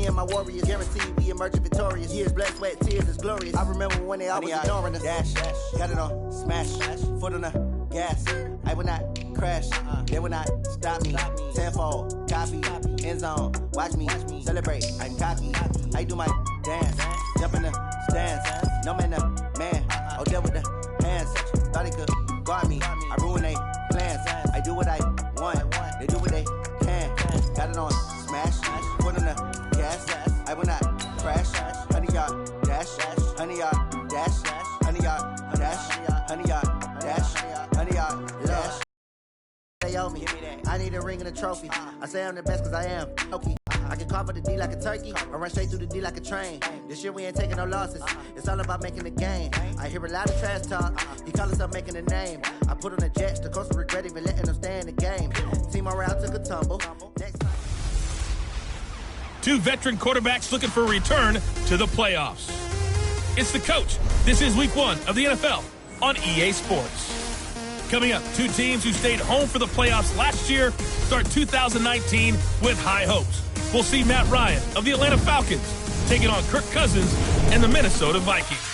me and my warriors, guaranteed we emerge victorious. Years, blood, sweat, tears is glorious. I remember when they always ignoring us. Dash, got it on, smash, foot on the gas. I will not crash, they will not stop me. Tenfold, copy, end zone, watch me celebrate. I'm cocky, I do my dance, jump in the stands. No man, man, oh there with the hands. Thought he could guard me, I ruin they plans. I do what I want, they do what they can. Got it on, smash, foot on the gas. I will not crash, 100-yard dash, 100-yard dash, 100-yard dash, 100-yard dash, 100-yard dash. They owe me. I need a ring and a trophy. I say I'm the best cause I am. Okay. I can carve up the D like a turkey or run straight through the D like a train. This year we ain't taking no losses. It's all about making the game. I hear a lot of trash talk. He call himself making a name. I put on the Jets. The coach will regret even letting them stay in the game. Team morale took a tumble. Next time. Two veteran quarterbacks looking for a return to the playoffs. It's The Coach. This is week 1 of the NFL on EA Sports. Coming up, two teams who stayed home for the playoffs last year start 2019 with high hopes. We'll see Matt Ryan of the Atlanta Falcons taking on Kirk Cousins and the Minnesota Vikings.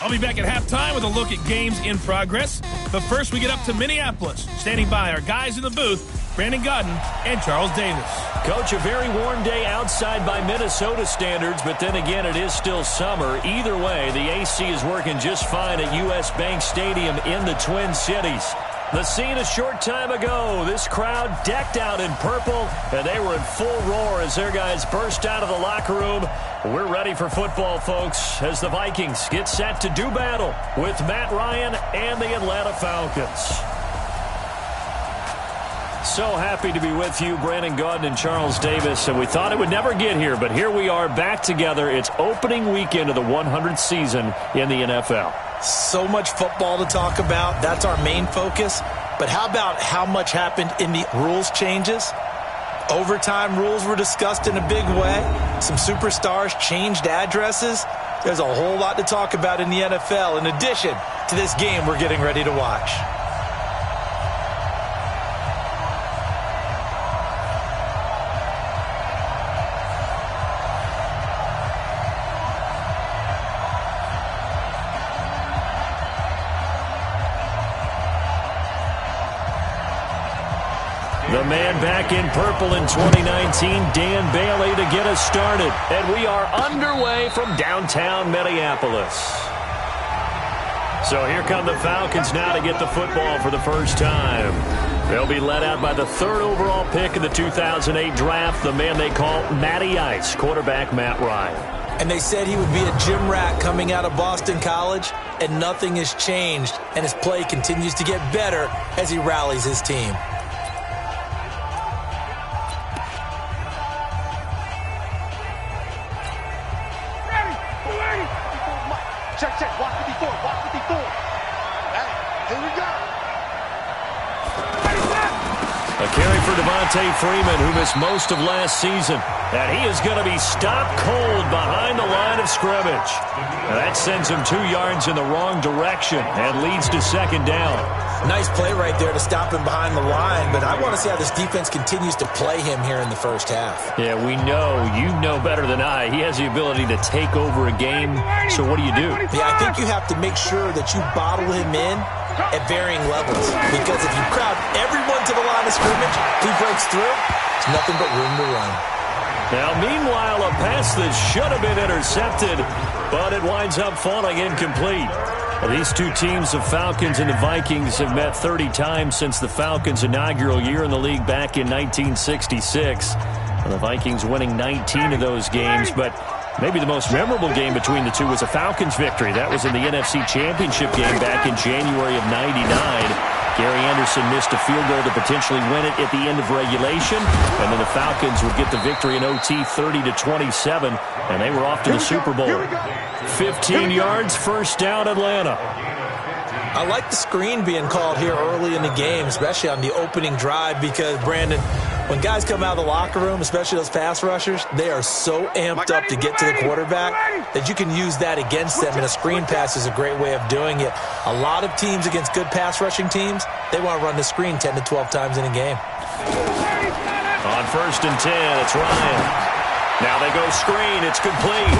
I'll be back at halftime with a look at games in progress. But first, we get up to Minneapolis. Standing by our guys in the booth, Brandon Godden and Charles Davis. Coach, a very warm day outside by Minnesota standards, but then again, it is still summer. Either way, the AC is working just fine at U.S. Bank Stadium in the Twin Cities. The scene a short time ago, this crowd decked out in purple, and they were in full roar as their guys burst out of the locker room. We're ready for football, folks, as the Vikings get set to do battle with Matt Ryan and the Atlanta Falcons. So happy to be with you, Brandon Gaudin and Charles Davis, and we thought it would never get here, but here we are back together. It's opening weekend of the 100th season in the NFL. So much football to talk about. That's our main focus. But how about how much happened in the rules changes? Overtime rules were discussed in a big way. Some superstars changed addresses. There's a whole lot to talk about in the NFL in addition to this game we're getting ready to watch. The man back in purple in 2019, Dan Bailey, to get us started. And we are underway from downtown Minneapolis. So here come the Falcons now to get the football for the first time. They'll be led out by the 3rd overall pick in the 2008 draft, the man they call Matty Ice, quarterback Matt Ryan. And they said he would be a gym rat coming out of Boston College, and nothing has changed. And his play continues to get better as he rallies his team. Check. Watch 54. Hey, here we go. A carry for Devontae Freeman, who missed most of last season. And he is going to be stopped cold behind the line of scrimmage. Now that sends him 2 yards in the wrong direction and leads to 2nd down. Nice play right there to stop him behind the line, but I want to see how this defense continues to play him here in the first half. Yeah, we know. You know better than I. He has the ability to take over a game. So what do? Yeah, I think you have to make sure that you bottle him in at varying levels, because if you crowd everyone to the line of scrimmage, he breaks through, there's nothing but room to run. Now, meanwhile, a pass that should have been intercepted, but it winds up falling incomplete. These two teams, the Falcons and the Vikings, have met 30 times since the Falcons' inaugural year in the league back in 1966. And the Vikings winning 19 of those games, but maybe the most memorable game between the two was a Falcons victory. That was in the NFC Championship game back in January of '99. Gary Anderson missed a field goal to potentially win it at the end of regulation, and then the Falcons would get the victory in OT 30-27, and they were off to the Super Bowl. 15 yards, first down, Atlanta. I like the screen being called here early in the game, especially on the opening drive, because, Brandon, when guys come out of the locker room, especially those pass rushers, they are so amped up to get to the quarterback that you can use that against them, and a screen pass is a great way of doing it. A lot of teams against good pass rushing teams, they want to run the screen 10 to 12 times in a game. On 1st and 10, it's Ryan. Now they go screen. It's complete.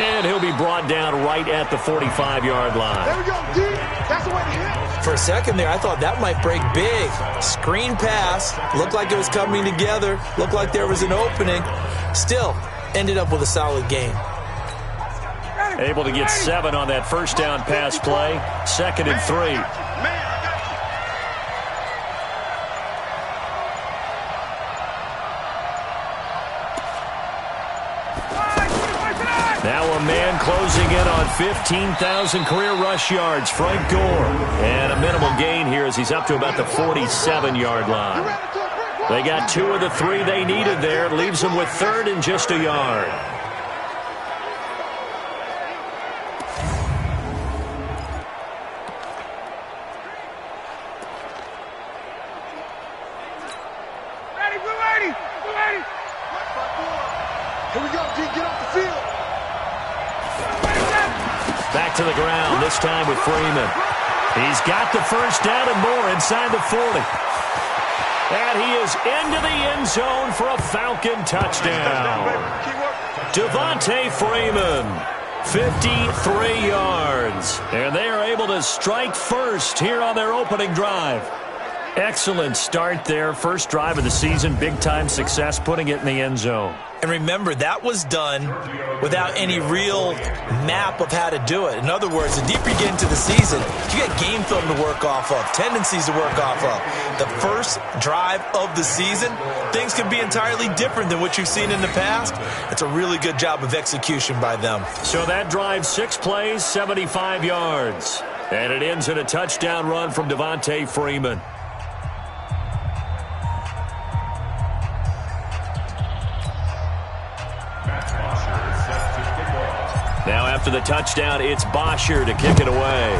And he'll be brought down right at the 45-yard line. There we go, D. That's the way to hit. For a second there, I thought that might break big. Screen pass. Looked like it was coming together. Looked like there was an opening. Still, ended up with a solid game. Able to get 7 on that first down pass play. 2nd and 3. Now a man closing in on 15,000 career rush yards, Frank Gore. And a minimal gain here as he's up to about the 47-yard line. They got 2 of the 3 they needed there. Leaves them with 3rd and just a yard. Here we go, D. Get off the field. Back to the ground, this time with Freeman. He's got the first down and more inside the 40. And he is into the end zone for a Falcon touchdown. Devontae Freeman, 53 yards. And they are able to strike first here on their opening drive. Excellent start there. First drive of the season, big-time success, putting it in the end zone. And remember, that was done without any real map of how to do it. In other words, the deeper you get into the season, you get game film to work off of, tendencies to work off of. The first drive of the season, things can be entirely different than what you've seen in the past. It's a really good job of execution by them. So that drive, 6 plays, 75 yards. And it ends in a touchdown run from Devontae Freeman. Now after the touchdown, it's Bosher to kick it away.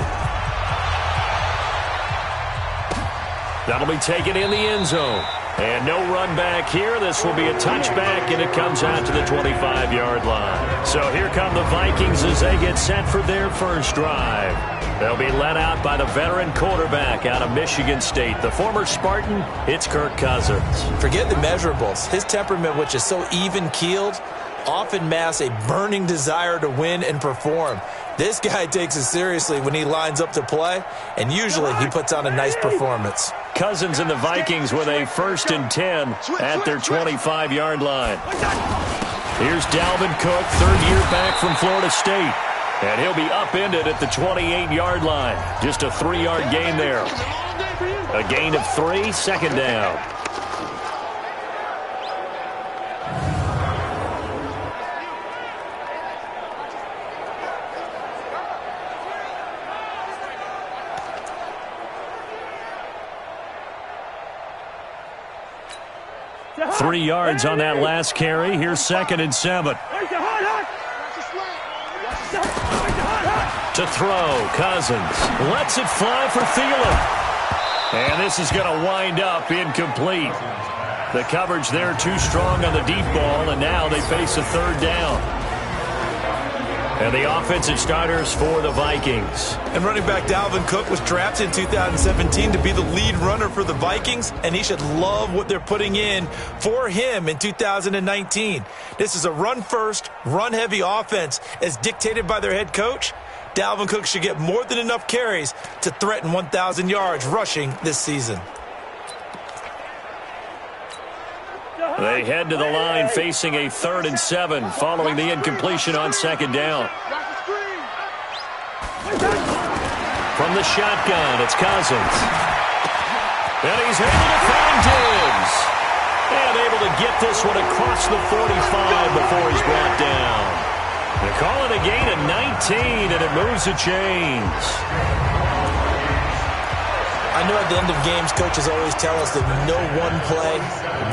That'll be taken in the end zone. And no run back here. This will be a touchback, and it comes out to the 25-yard line. So here come the Vikings as they get set for their first drive. They'll be led out by the veteran quarterback out of Michigan State. The former Spartan, it's Kirk Cousins. Forget the measurables. His temperament, which is so even-keeled, often masks a burning desire to win and perform. This guy takes it seriously when he lines up to play, and usually he puts on a nice performance. Cousins and the Vikings with a 1st and 10 at their 25-yard line. Here's Dalvin Cook, 3rd year back from Florida State. And he'll be upended at the 28-yard line. Just a 3-yard gain there. A gain of 3, 2nd down. Three yards on that last carry. Here's 2nd and 7. To throw, Cousins lets it fly for Thielen. And this is going to wind up incomplete. The coverage there too strong on the deep ball, and now they face a 3rd down. And the offensive starters for the Vikings. And running back Dalvin Cook was drafted in 2017 to be the lead runner for the Vikings, and he should love what they're putting in for him in 2019. This is a run-first, run-heavy offense as dictated by their head coach. Dalvin Cook should get more than enough carries to threaten 1,000 yards rushing this season. They head to the line facing a 3rd and 7 following the incompletion on 2nd down. From the shotgun, it's Cousins. And he's able to find Diggs. And able to get this one across the 45 before he's brought down. They call it a gain of 19, and it moves the chains. I know at the end of games, coaches always tell us that no one play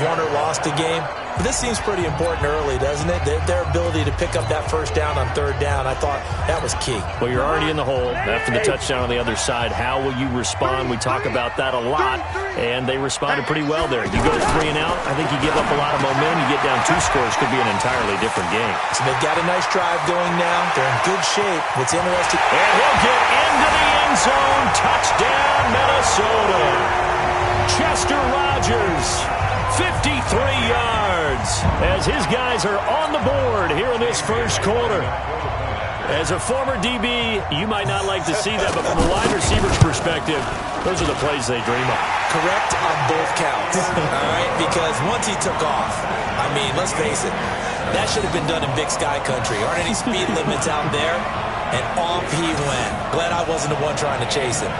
won or lost a game. But this seems pretty important early, doesn't it? Their ability to pick up that first down on 3rd down, I thought that was key. Well, you're already in the hole after the touchdown on the other side. How will you respond? We talk about that a lot, and they responded pretty well there. You go 3 and out, I think you give up a lot of momentum. You get down 2 scores, could be an entirely different game. So they've got a nice drive going now. They're in good shape. What's interesting... And he'll get into the end zone. Touchdown, Minnesota. Chester Rogers, 53 yards. yards as his guys are on the board here in this first quarter. As a former DB, you might not like to see that, but from a wide receiver's perspective, those are the plays they dream of. Correct on both counts, all right? Because once he took off, I mean, let's face it, that should have been done in Big Sky Country. Aren't any speed limits out there? And off he went. Glad I wasn't the one trying to chase him.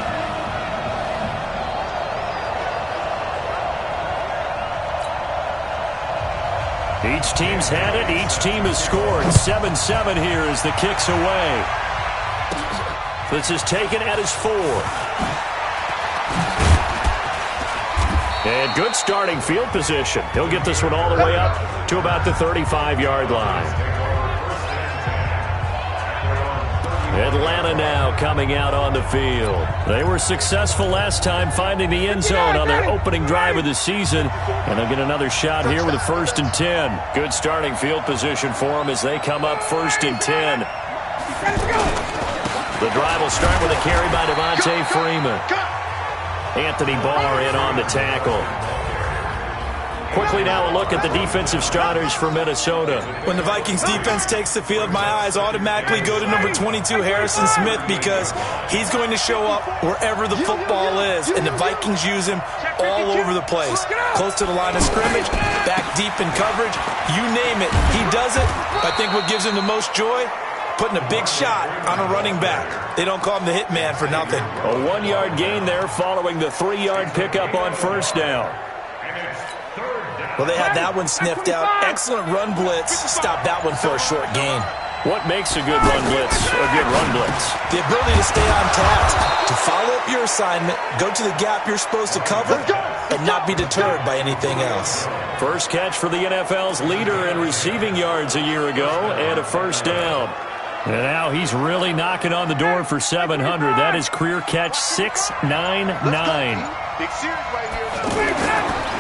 Each team's had it. Each team has scored. 7-7 here as the kick's away. This is taken at his 4. And good starting field position. He'll get this one all the way up to about the 35-yard line. Atlanta now coming out on the field. They were successful last time finding the end zone on their opening drive of the season, and they'll get another shot here with a 1st and 10. Good starting field position for them as they come up 1st and 10. The drive will start with a carry by Devontae Freeman. Anthony Barr in on the tackle. Quickly now a look at the defensive starters for Minnesota. When the Vikings defense takes the field, my eyes automatically go to number 22, Harrison Smith, because he's going to show up wherever the football is, and the Vikings use him all over the place. Close to the line of scrimmage, back deep in coverage, you name it, he does it. I think what gives him the most joy, putting a big shot on a running back. They don't call him the hit man for nothing. A 1-yard gain there following the 3-yard pickup on 1st down. Well, they had that one sniffed out. Excellent run blitz. Stop that one for a short gain. What makes a good run blitz a good run blitz? The ability to stay on task, to follow up your assignment, go to the gap you're supposed to cover, and not be deterred by anything else. First catch for the NFL's leader in receiving yards a year ago, and a 1st down. And now he's really knocking on the door for 700. That is career catch 699. Big series right here.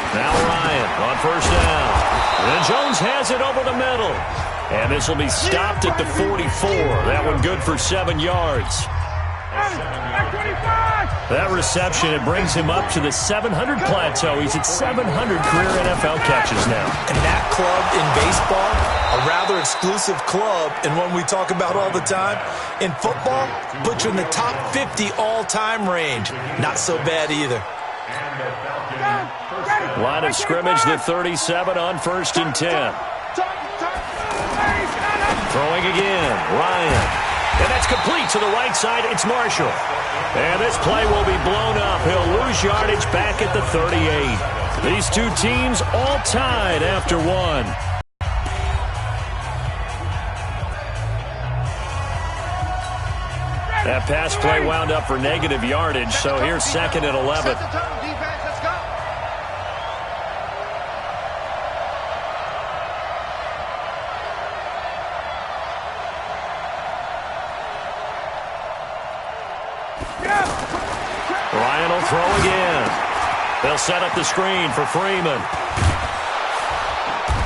Now Ryan on 1st down. And Jones has it over the middle. And this will be stopped at the 44. That one good for 7 yards. That reception, it brings him up to the 700 plateau. He's at 700 career NFL catches now. And that club in baseball, a rather exclusive club, and one we talk about all the time. In football, puts you in the top 50 all-time range. Not so bad either. Line of scrimmage, the 37 on 1st and 10. Throwing again, Ryan. And that's complete to the right side. It's Marshall. And this play will be blown up. He'll lose yardage back at the 38. These two teams all tied after 1. That pass play wound up for negative yardage, so here's 2nd and 11. Ryan will throw again. They'll set up the screen for Freeman.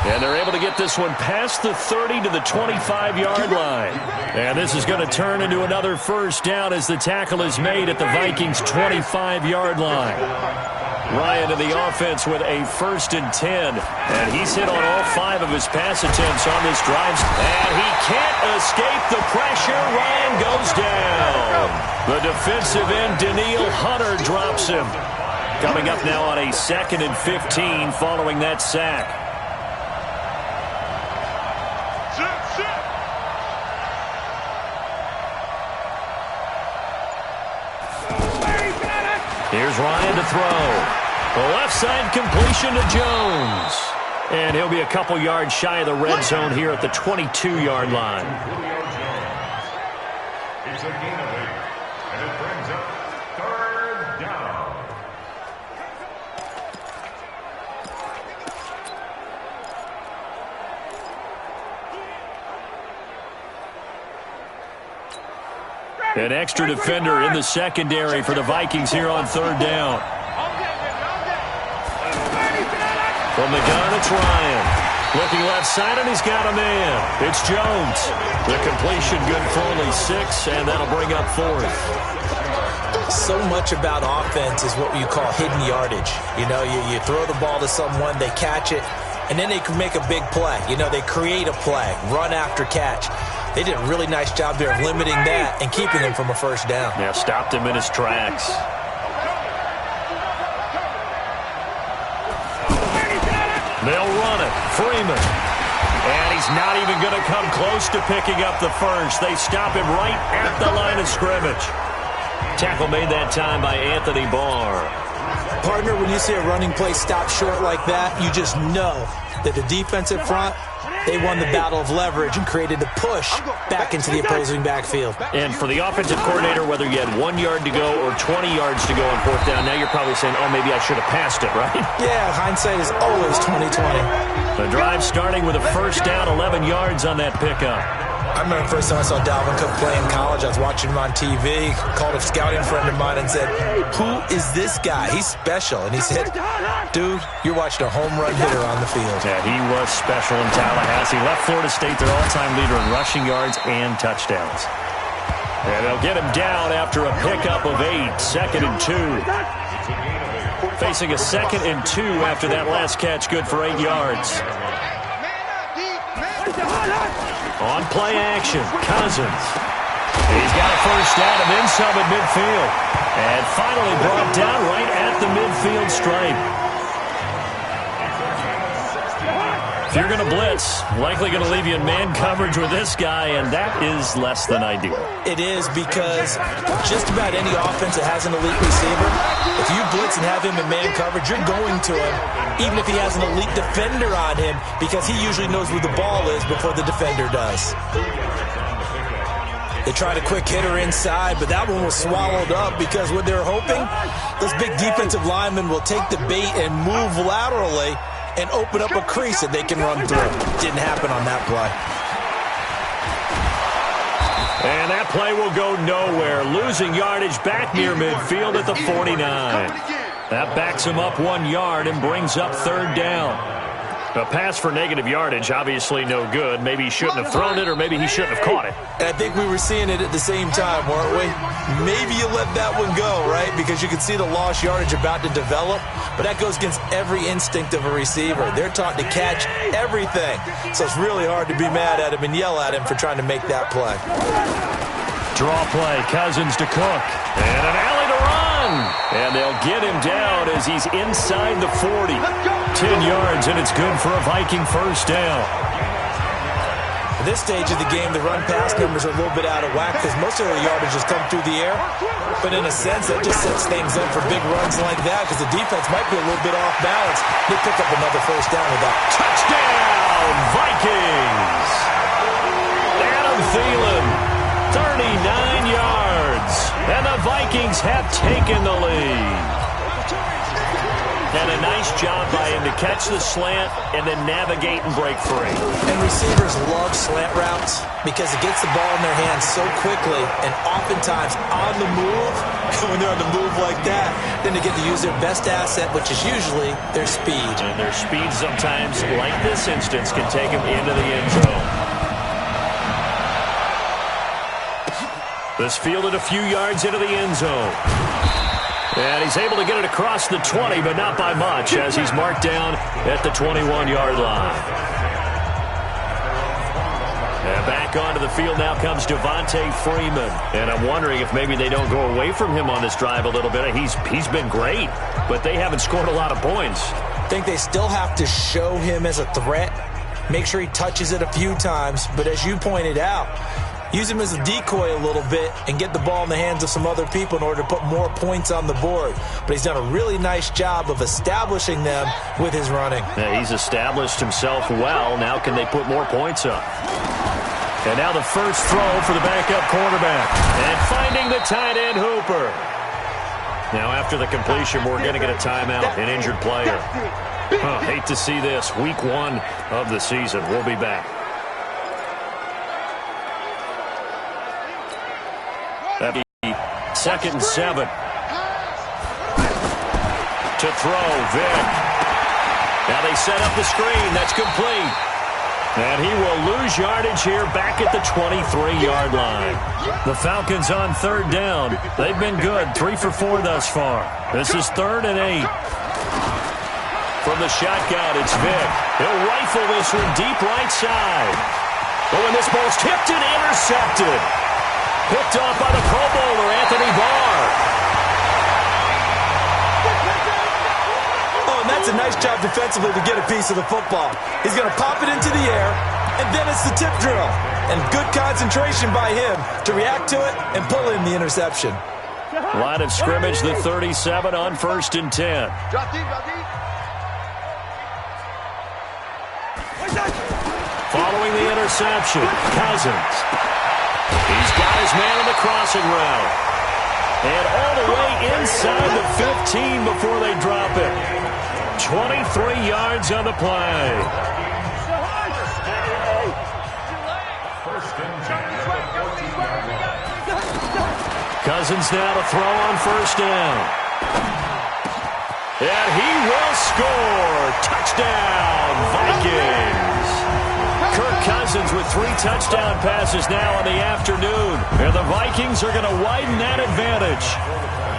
And they're able to get this one past the 30 to the 25-yard line. And this is going to turn into another 1st down as the tackle is made at the Vikings' 25-yard line. Ryan to the offense with a 1st and 10. And he's hit on all 5 of his pass attempts on this drive. And he can't escape the pressure. Ryan goes down. The defensive end, Daniil Hunter, drops him. Coming up now on a 2nd and 15 following that sack. Here's Ryan to throw. The left side completion to Jones. And he'll be a couple yards shy of the red zone here at the 22-yard line. It's a gain of 8, and it brings up 3rd down. An extra defender in the secondary for the Vikings here on 3rd down. From the gun, it's Ryan. Looking left side, and he's got a man. It's Jones. The completion good for only 6, and that'll bring up 4th. So much about offense is what you call hidden yardage. You know, you throw the ball to someone, they catch it, and then they can make a big play. You know, they create a play, run after catch. They did a really nice job there of limiting that and keeping him from a first down. Yeah, stopped him in his tracks. They'll run it. Freeman. And he's not even going to come close to picking up the first. They stop him right at the line of scrimmage. Tackle made that time by Anthony Barr. Partner, when you see a running play stop short like that, you just know that the defensive front, they won the battle of leverage and created a push back into the opposing backfield. And for the offensive coordinator, whether you had 1 yard to go or 20 yards to go on fourth down, now you're probably saying, oh, maybe I should have passed it, right? Yeah, hindsight is always 20/20. The drive starting with a first down, 11 yards on that pickup. I remember the first time I saw Dalvin Cook play in college. I was watching him on TV, called a scouting friend of mine and said, who is this guy? He's special. And he said, dude, you're watching a home run hitter on the field. Yeah, he was special in Tallahassee. Left Florida State their all-time leader in rushing yards and touchdowns. And they'll get him down after a pickup of 8, 2nd and 2. Facing a 2nd and 2 after that last catch, good for 8 yards. On play action, Cousins. He's got a first down and then some at midfield. And finally brought down right at the midfield stripe. If you're going to blitz, likely going to leave you in man coverage with this guy, and that is less than ideal. It is, because just about any offense that has an elite receiver, if you blitz and have him in man coverage, you're going to him, even if he has an elite defender on him, because he usually knows where the ball is before the defender does. They tried a quick hitter inside, but that one was swallowed up because what they're hoping, those big defensive linemen will take the bait and move laterally and open up a crease that they can run through. Didn't happen on that play. And that play will go nowhere. Losing yardage back near midfield at the 49. That backs him up 1 yard and brings up third down. A pass for negative yardage, obviously no good. Maybe he shouldn't have thrown it, or maybe he shouldn't have caught it. And I think we were seeing it at the same time, weren't we? Maybe you let that one go, right? Because you can see the lost yardage about to develop. But that goes against every instinct of a receiver. They're taught to catch everything. So it's really hard to be mad at him and yell at him for trying to make that play. Draw play, Cousins to Cook. And an alley to run. And they'll get him down as he's inside the 40. 10 yards, and it's good for a Viking first down. At this stage of the game, the run-pass numbers are a little bit out of whack because most of the yardage has come through the air. But in a sense, that just sets things up for big runs like that because the defense might be a little bit off balance. They pick up another first down with that. Touchdown, Vikings! Adam Thielen, 39 yards. And the Vikings have taken the lead. And a nice job by him to catch the slant and then navigate and break free. And receivers love slant routes because it gets the ball in their hands so quickly and oftentimes on the move. When they're on the move like that, then they get to use their best asset, which is usually their speed. And their speed sometimes, like this instance, can take them into the end zone. This fielded a few yards into the end zone. And he's able to get it across the 20, but not by much, as he's marked down at the 21-yard line. And back onto the field now comes Devontae Freeman. And I'm wondering if maybe they don't go away from him on this drive a little bit. He's been great, but they haven't scored a lot of points. I think they still have to show him as a threat, make sure he touches it a few times. But as you pointed out, use him as a decoy a little bit and get the ball in the hands of some other people in order to put more points on the board. But he's done a really nice job of establishing them with his running. Yeah, he's established himself well. Now can they put more points up? And now the first throw for the backup quarterback. And finding the tight end Hooper. Now after the completion, we're going to get a timeout, an injured player. Hate to see this. Week 1 of the season. We'll be back. That'd be 2nd and 7. To throw, Vick. Now they set up the screen. That's complete. And he will lose yardage here back at the 23-yard line. The Falcons on third down. They've been good, 3 for 4 thus far. This is 3rd and 8. From the shotgun, it's Vick. He'll rifle this one deep right side. Oh, and this ball's tipped and intercepted. Picked off by the Pro Bowler, Anthony Barr. Oh, and that's a nice job defensively to get a piece of the football. He's going to pop it into the air, and then it's the tip drill. And good concentration by him to react to it and pull in the interception. Line of scrimmage, the 37 on 1st and 10. Following the interception, Cousins. He's got his man on the crossing route. And all the way inside the 15 before they drop it. 23 yards on the play. Cousins now to throw on 1st down. And he will score. Touchdown, Vikings. Kirk Cousins with 3 touchdown passes now in the afternoon. And the Vikings are going to widen that advantage.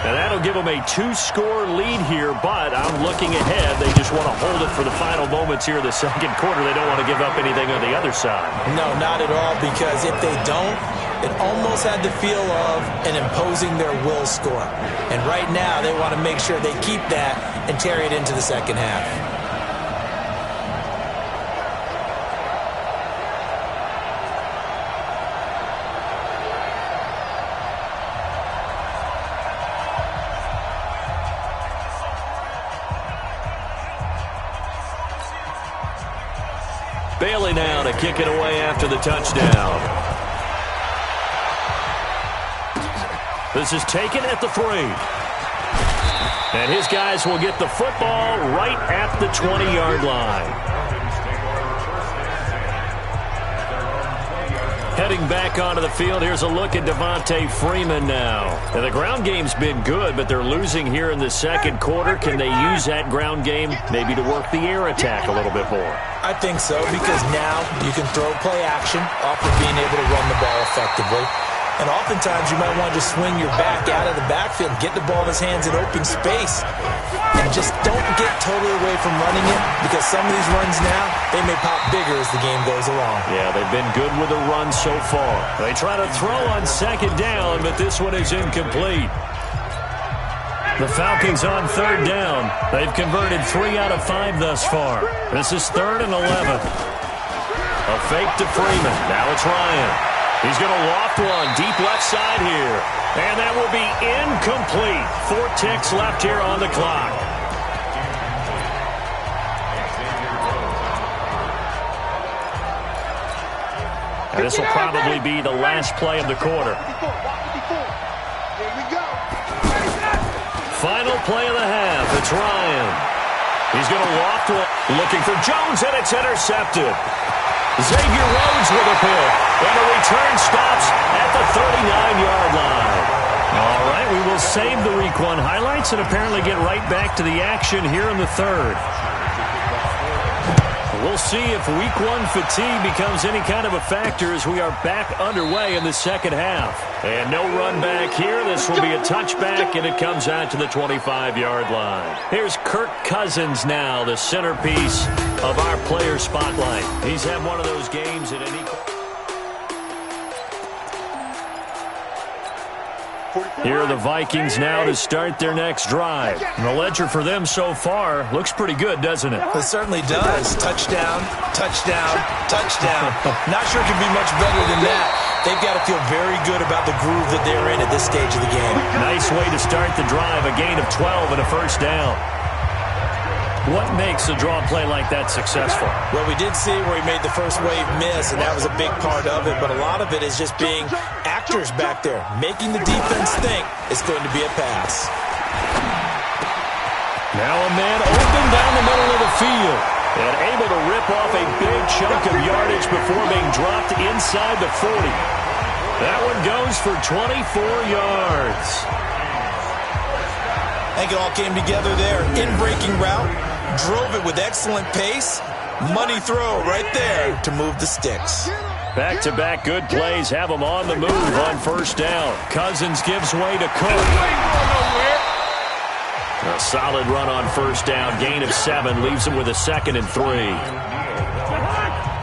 And that'll give them a 2-score lead here, but I'm looking ahead. They just want to hold it for the final moments here in the second quarter. They don't want to give up anything on the other side. No, not at all, because if they don't, it almost had the feel of an imposing their will score. And right now, they want to make sure they keep that and carry it into the second half. Bailey now to kick it away after the touchdown. This is taken at the 3. And his guys will get the football right at the 20-yard line. Heading back onto the field, here's a look at Devontae Freeman now. And the ground game's been good, but they're losing here in the second quarter. Can they use that ground game maybe to work the air attack a little bit more? I think so, because now you can throw play action off of being able to run the ball effectively. And oftentimes you might want to just swing your back out of the backfield, get the ball in his hands in open space, and just don't get totally away from running it, because some of these runs now, they may pop bigger as the game goes along. Yeah, they've been good with the run so far. They try to throw on 2nd down, but this one is incomplete. The Falcons on 3rd down. They've converted 3 out of 5 thus far. This is 3rd and 11. A fake to Freeman. Now it's Ryan. He's going to loft one deep left side here. And that will be incomplete. 4 ticks left here on the clock. And this will probably be the last play of the quarter. Final play of the half. It's Ryan. He's going to loft one. Looking for Jones, and it's intercepted. Xavier Rhodes with a pick, and a return stops at the 39-yard line. All right, we will save the Week 1 highlights and apparently get right back to the action here in the 3rd. We'll see if Week 1 fatigue becomes any kind of a factor as we are back underway in the second half. And no run back here. This will be a touchback, and it comes out to the 25-yard line. Here's Kirk Cousins now, the centerpiece of our player spotlight. He's had one of those games at any... Here are the Vikings now to start their next drive. And the ledger for them so far looks pretty good, doesn't it? It certainly does. Touchdown, touchdown, touchdown. Not sure it can be much better than that. They've got to feel very good about the groove that they're in at this stage of the game. Nice way to start the drive, a gain of 12 and a 1st down. What makes a draw play like that successful? Well, we did see where he made the first wave miss, and that was a big part of it. But a lot of it is just being actors back there, making the defense think it's going to be a pass. Now a man open down the middle of the field and able to rip off a big chunk of yardage before being dropped inside the 40. That one goes for 24 yards. I think it all came together there. In-breaking route, drove it with excellent pace. Money throw right there to move the sticks. Back-to-back good plays have them on the move on 1st down. Cousins gives way to Cook. A solid run on first down. Gain of 7 leaves him with a 2nd and 3.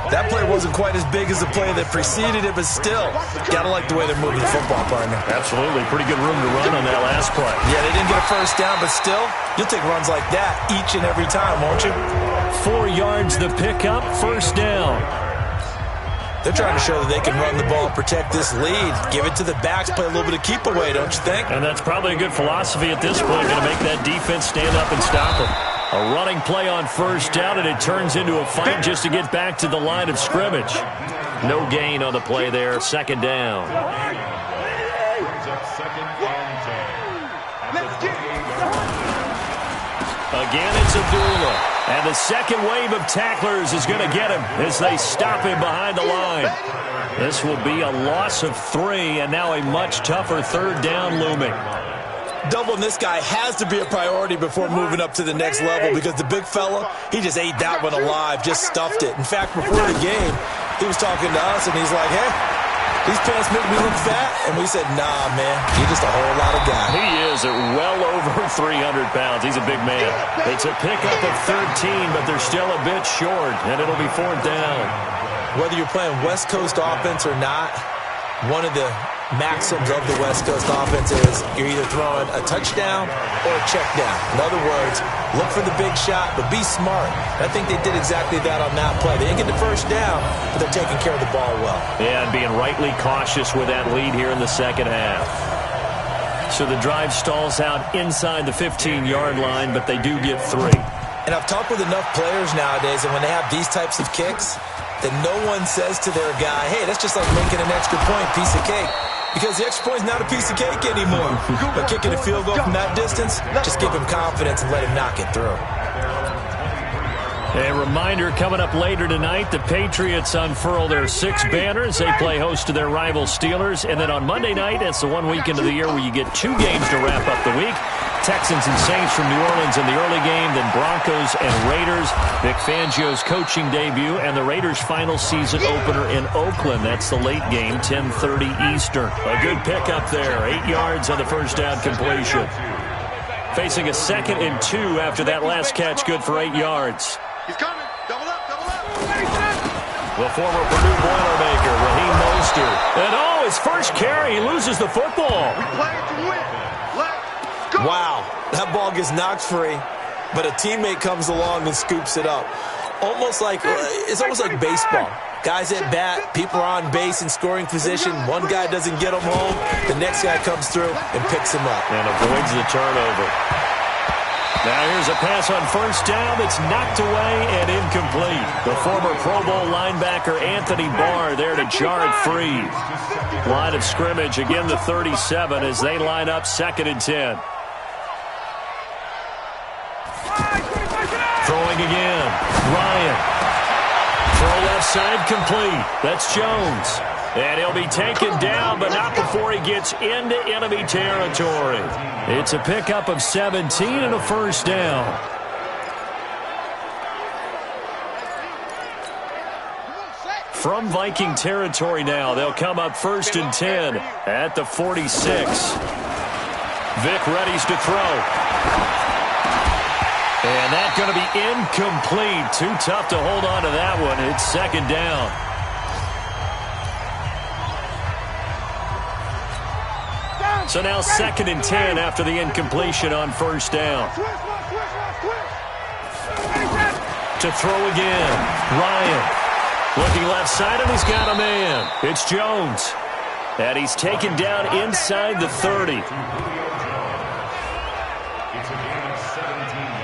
That play wasn't quite as big as the play that preceded it, but still, gotta like the way they're moving the football, partner. Absolutely. Pretty good room to run on that last play. Yeah, they didn't get a first down, but still, you'll take runs like that each and every time, won't you? 4 yards the pickup, first down. They're trying to show that they can run the ball and protect this lead. Give it to the backs, play a little bit of keep away, don't you think? And that's probably a good philosophy at this point, going to make that defense stand up and stop them. A running play on first down, and it turns into a fight just to get back to the line of scrimmage. No gain on the play there, 2nd down. Again, it's Abdullah. And the second wave of tacklers is going to get him as they stop him behind the line. This will be a loss of 3, and now a much tougher 3rd down looming. Doubling this guy has to be a priority before moving up to the next level because the big fella, he just ate that one alive, just stuffed it. In fact, before the game, he was talking to us, and he's like, hey, these pants make me look fat. And we said, nah, man, you're just a whole lot of guy. He is at well over 300 pounds. He's a big man. It's a pickup of 13, but they're still a bit short, and it'll be 4th down. Whether you're playing West Coast offense or not, one of the maxims of the West Coast offense is you're either throwing a touchdown or a check down. In other words, look for the big shot, but be smart. And I think they did exactly that on that play. They didn't get the first down, but they're taking care of the ball well. Yeah, and being rightly cautious with that lead here in the second half. So the drive stalls out inside the 15-yard line, but they do get 3. And I've talked with enough players nowadays, and when they have these types of kicks, that no one says to their guy, hey, that's just like making an extra point, piece of cake. Because the extra point is not a piece of cake anymore. But kicking a field goal from that distance, just give him confidence and let him knock it through. A reminder, coming up later tonight, the Patriots unfurl their 6 banners. They play host to their rival Steelers. And then on Monday night, it's the one weekend of the year where you get 2 games to wrap up the week. Texans and Saints from New Orleans in the early game, then Broncos and Raiders. Vic Fangio's coaching debut and the Raiders' final season opener in Oakland. That's the late game, 10:30 Eastern. A good pickup there, 8 yards on the first down completion. Facing a 2nd and 2 after that last catch, good for 8 yards. He's coming. Double up, double up. The former Purdue Boilermaker, Raheem Mostert. And his first carry, he loses the football. We play to win. Let's go. Wow, that ball gets knocked free, but a teammate comes along and scoops it up. It's almost like baseball. Guys at bat, people are on base in scoring position. One guy doesn't get him home. The next guy comes through and picks him up. And avoids the turnover. Now here's a pass on first down that's knocked away and incomplete. The former Pro Bowl linebacker Anthony Barr there to jar it free. Line of scrimmage, again the 37 as they line up 2nd and 10. Throwing again. Ryan. Throw left side complete. That's Jones. And he'll be taken down, but not before he gets into enemy territory. It's a pickup of 17 and a first down. From Viking territory now, they'll come up 1st and 10 at the 46. Vic readies to throw. And that's going to be incomplete. Too tough to hold on to that one. It's 2nd down. So now 2nd and 10 after the incompletion on first down. To throw again. Ryan. Looking left side, and he's got a man. It's Jones. And he's taken down inside the 30.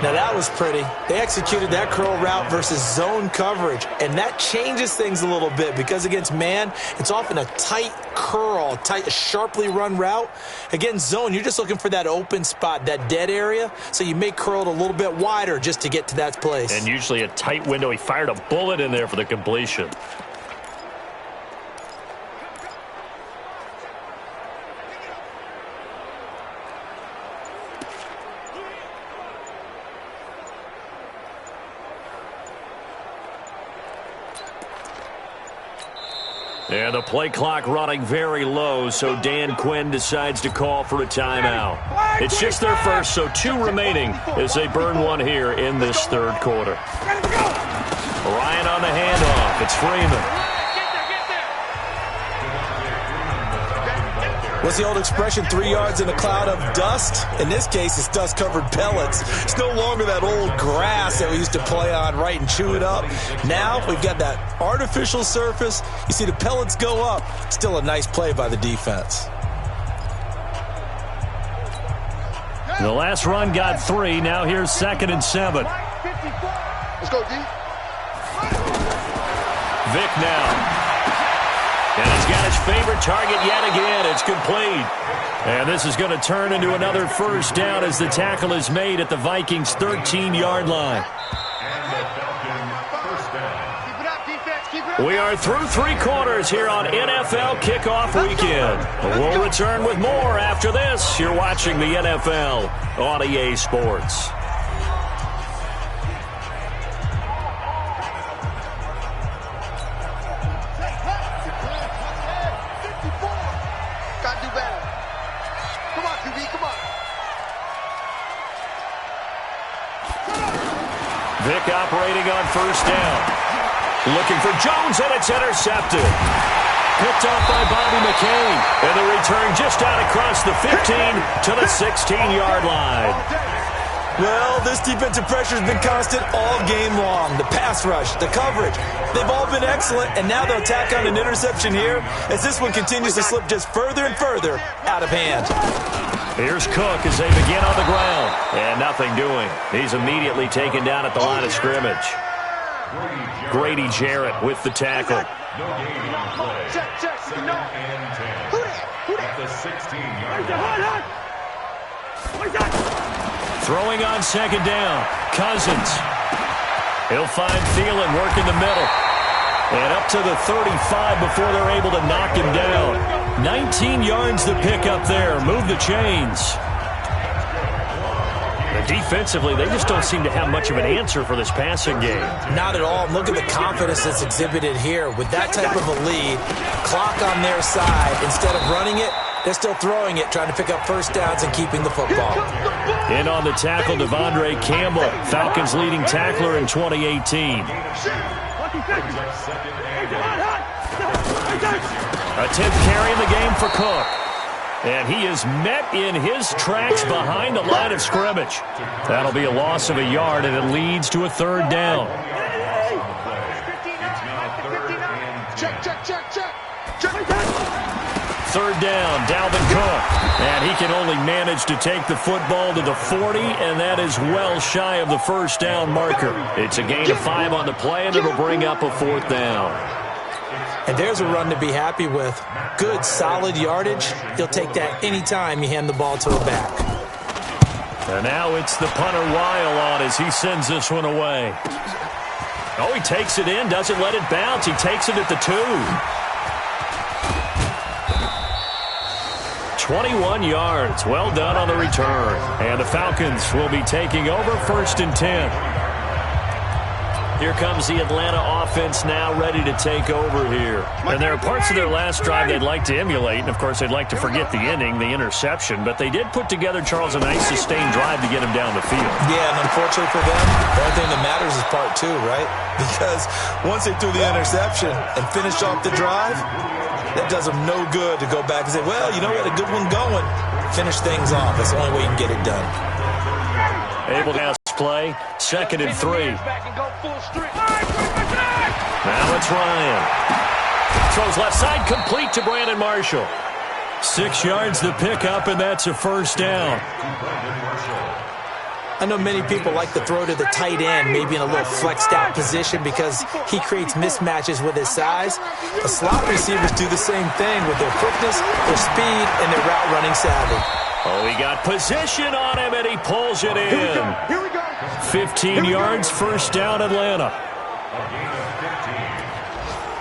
Now that was pretty. They executed that curl route versus zone coverage, and that changes things a little bit because against man, it's often a tight curl, a sharply run route. Against zone, you're just looking for that open spot, that dead area, so you may curl it a little bit wider just to get to that place. And usually a tight window. He fired a bullet in there for the completion. And the play clock running very low, so Dan Quinn decides to call for a timeout. It's just their first, so 2 remaining as they burn one here in this third quarter. Ryan on the handoff. It's Freeman. What's the old expression, 3 yards in a cloud of dust? In this case, it's dust-covered pellets. It's no longer that old grass that we used to play on, right, and chew it up. Now we've got that artificial surface. You see the pellets go up. Still a nice play by the defense. The last run got 3. Now here's 2nd and 7. Let's go, D. Vic now. And he's got his favorite target yet again. It's complete. And this is going to turn into another first down as the tackle is made at the Vikings' 13-yard line. We are through 3 quarters here on NFL Kickoff Weekend. We'll return with more after this. You're watching the NFL on EA Sports. Vic operating on first down. Looking for Jones, and it's intercepted. Picked off by Bobby McCain. And the return just out across the 15 to the 16-yard line. Well, this defensive pressure has been constant all game long. The pass rush, the coverage, they've all been excellent, and now they'll tack on an interception here as this one continues to slip just further and further out of hand. Here's Cook as they begin on the ground. And nothing doing. He's immediately taken down at the line of scrimmage. Grady Jarrett with the tackle. Throwing on second down. Cousins. He'll find Thielen working the middle. And up to the 35 before they're able to knock him down. 19 yards to pick up there. Move the chains. Defensively, they just don't seem to have much of an answer for this passing game. Not at all. Look at the confidence that's exhibited here. With that type of a lead, clock on their side, instead of running it, they're still throwing it, trying to pick up first downs and keeping the football. In on the tackle, Devondre Campbell, Falcons' leading tackler in 2018. A 10th carry in the game for Cook. And he is met in his tracks behind the line of scrimmage. That'll be a loss of a yard, and it leads to a third down. Third down, Dalvin Cook. And he can only manage to take the football to the 40, and that is well shy of the first down marker. It's a gain of 5 on the play, and it'll bring up a 4th down. And there's a run to be happy with. Good, solid yardage. He'll take that anytime you hand the ball to a back. And now it's the punter Weil on as he sends this one away. Oh, he takes it in, doesn't let it bounce. He takes it at the 2. 21 yards. Well done on the return. And the Falcons will be taking over 1st and 10. Here comes the Atlanta offense now ready to take over here. And there are parts of their last drive they'd like to emulate. And, of course, they'd like to forget the ending, the interception. But they did put together, Charles, a nice sustained drive to get him down the field. Yeah, and unfortunately for them, the only thing that matters is part 2, right? Because once they threw the interception and finished off the drive, that does them no good to go back and say, well, you know what, a good one going. Finish things off. That's the only way you can get it done. Able to pass play, 2nd and 3. Now it's Ryan. Throws left side, complete to Brandon Marshall. 6 yards to pick up, and that's a first down. I know many people like to throw to the tight end, maybe in a little flexed out position because he creates mismatches with his size. The slot receivers do the same thing with their quickness, their speed, and their route running savvy. Oh, he got position on him, and he pulls it in. 15 yards, first down, Atlanta.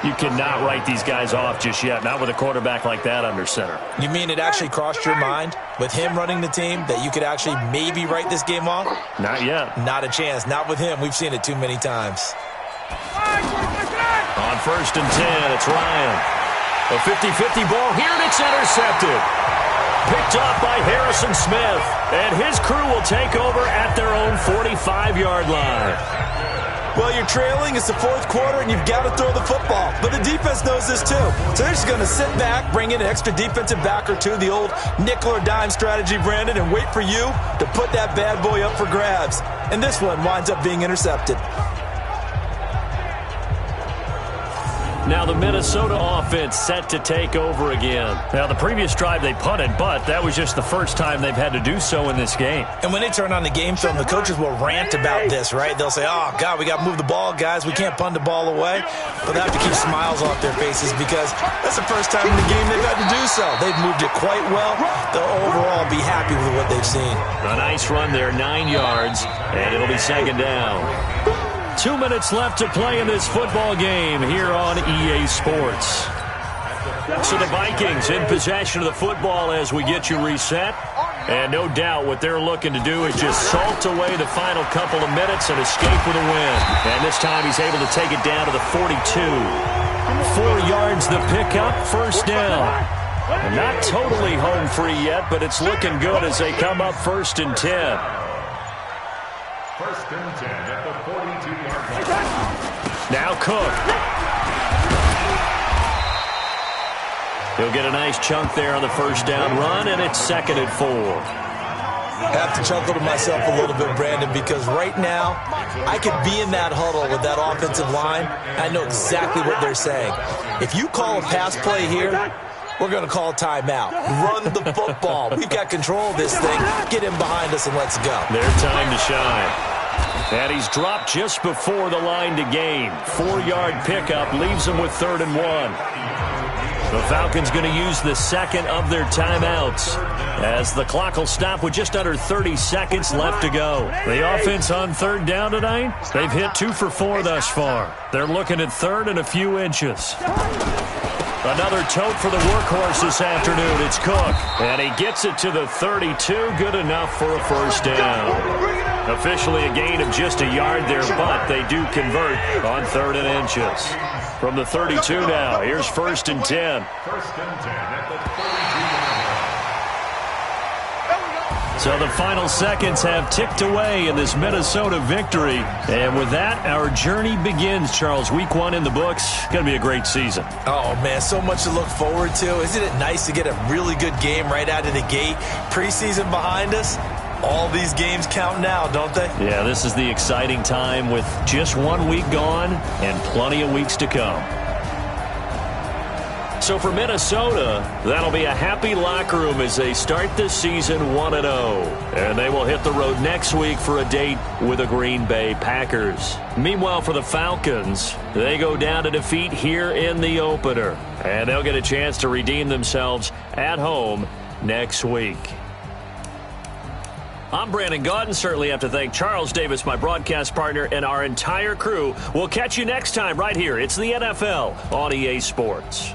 You cannot write these guys off just yet, not with a quarterback like that under center. You mean it actually crossed your mind with him running the team that you could actually maybe write this game off? Not yet. Not a chance. Not with him. We've seen it too many times. On 1st and 10, it's Ryan. A 50-50 ball here, and it's intercepted. Picked off by Harrison Smith, and his crew will take over at their own 45-yard line. Well, you're trailing. It's the fourth quarter, and you've got to throw the football. But the defense knows this, too. So they're just going to sit back, bring in an extra defensive back or two, the old nickel or dime strategy, Brandon, and wait for you to put that bad boy up for grabs. And this one winds up being intercepted. Now the Minnesota offense set to take over again. Now the previous drive they punted, but that was just the first time they've had to do so in this game. And when they turn on the game film, the coaches will rant about this, right? They'll say, oh, God, we got to move the ball, guys. We can't punt the ball away. But they have to keep smiles off their faces because that's the first time in the game they've had to do so. They've moved it quite well. They'll overall be happy with what they've seen. A nice run there, 9 yards, and it'll be second down. 2 minutes left to play in this football game here on EA Sports. So the Vikings in possession of the football as we get you reset. And no doubt what they're looking to do is just salt away the final couple of minutes and escape with a win. And this time he's able to take it down to the 42. 4 yards the pickup, first down. And not totally home free yet, but it's looking good as they come up 1st and 10. 1st and 10 at the 42-yard line. Now Cook. He'll get a nice chunk there on the first down run, and it's 2nd and 4. I have to chuckle to myself a little bit, Brandon, because right now I could be in that huddle with that offensive line. I know exactly what they're saying. If you call a pass play here, we're going to call a timeout. Run the football. We've got control of this thing. Get him behind us and let's go. Their time to shine. And he's dropped just before the line to gain. 4-yard pickup leaves him with 3rd and 1. The Falcons going to use the second of their timeouts as the clock will stop with just under 30 seconds left to go. The offense on 3rd down tonight, they've hit 2 for 4 thus far. They're looking at 3rd and a few inches. Another tote for the workhorse this afternoon. It's Cook. And he gets it to the 32. Good enough for a first down. Officially a gain of just a yard there, but they do convert on 3rd and inches. From the 32 now, here's 1st and 10. 1st and 10 at the 32-yard line. So the final seconds have ticked away in this Minnesota victory. And with that, our journey begins, Charles. Week 1 in the books. Going to be a great season. Oh, man, so much to look forward to. Isn't it nice to get a really good game right out of the gate? Preseason behind us. All these games count now, don't they? Yeah, this is the exciting time with just 1 week gone and plenty of weeks to come. So for Minnesota, that'll be a happy locker room as they start this season 1-0. And they will hit the road next week for a date with the Green Bay Packers. Meanwhile, for the Falcons, they go down to defeat here in the opener. And they'll get a chance to redeem themselves at home next week. I'm Brandon Gaudin. Certainly have to thank Charles Davis, my broadcast partner, and our entire crew. We'll catch you next time right here. It's the NFL on EA Sports.